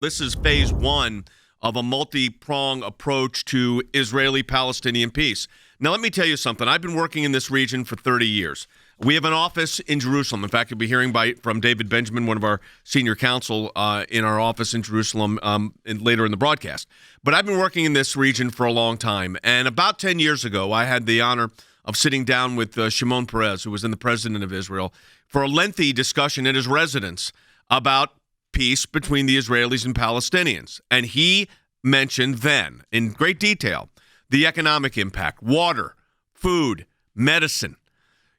This is phase one of a multi-pronged approach to Israeli-Palestinian peace. Now, let me tell you something. I've been working in this region for 30 years. We have an office in Jerusalem. In fact, you'll be hearing from David Benjamin, one of our senior counsel in our office in Jerusalem later in the broadcast. But I've been working in this region for a long time. And about 10 years ago, I had the honor of sitting down with Shimon Peres, who was then the president of Israel, for a lengthy discussion at his residence about peace between the Israelis and Palestinians. And he mentioned then, in great detail, the economic impact, water, food, medicine.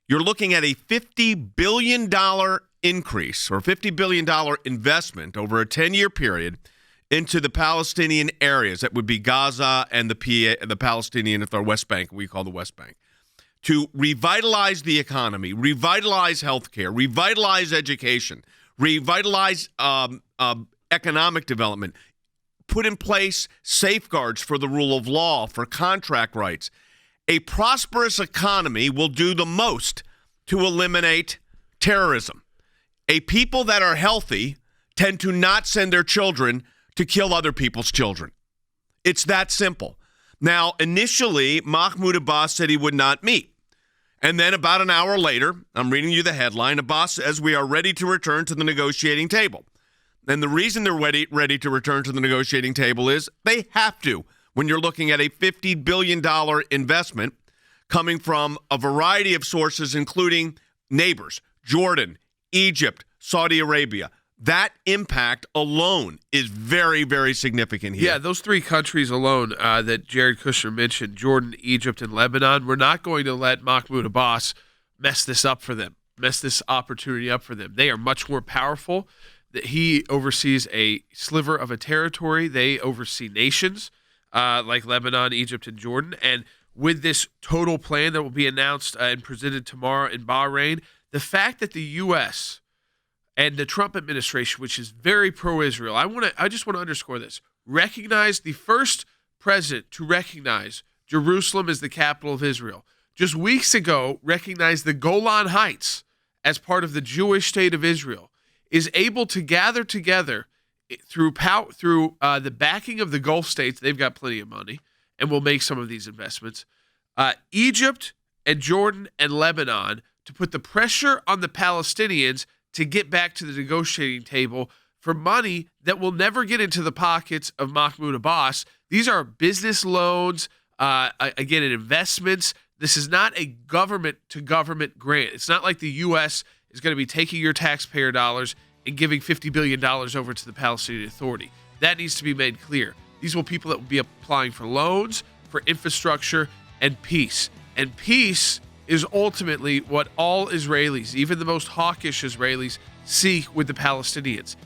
You're looking at a $50 billion increase or $50 billion investment over a 10-year period into the Palestinian areas. That would be Gaza and the Palestinian Authority, West Bank, we call the West Bank, to revitalize the economy, revitalize healthcare, revitalize education, revitalize economic development, put in place safeguards for the rule of law, for contract rights. A prosperous economy will do the most to eliminate terrorism. A people that are healthy tend to not send their children to kill other people's children. It's that simple. Now, initially, Mahmoud Abbas said he would not meet. And then about an hour later, I'm reading you the headline, Abbas says we are ready to return to the negotiating table. And the reason they're ready to return to the negotiating table is they have to when you're looking at a $50 billion investment coming from a variety of sources, including neighbors, Jordan, Egypt, Saudi Arabia. That impact alone is very, very significant here. Yeah, those three countries alone that Jared Kushner mentioned, Jordan, Egypt, and Lebanon, we're not going to let Mahmoud Abbas mess this up for them, mess this opportunity up for them. They are much more powerful. He oversees a sliver of a territory. They oversee nations like Lebanon, Egypt, and Jordan. And with this total plan that will be announced and presented tomorrow in Bahrain, the fact that the U.S. and the Trump administration, which is very pro-Israel, I just want to underscore this, recognize the first president to recognize Jerusalem as the capital of Israel. Just weeks ago, recognized the Golan Heights as part of the Jewish state of Israel, is able to gather together through the backing of the Gulf states. They've got plenty of money and will make some of these investments. Egypt and Jordan and Lebanon to put the pressure on the Palestinians to get back to the negotiating table for money that will never get into the pockets of Mahmoud Abbas. These are business loans, again, investments. This is not a government-to-government grant. It's not like the U.S. is going to be taking your taxpayer dollars and giving $50 billion over to the Palestinian Authority. That needs to be made clear. These will be people that will be applying for loans, for infrastructure, and peace. And peace is ultimately what all Israelis, even the most hawkish Israelis, seek with the Palestinians.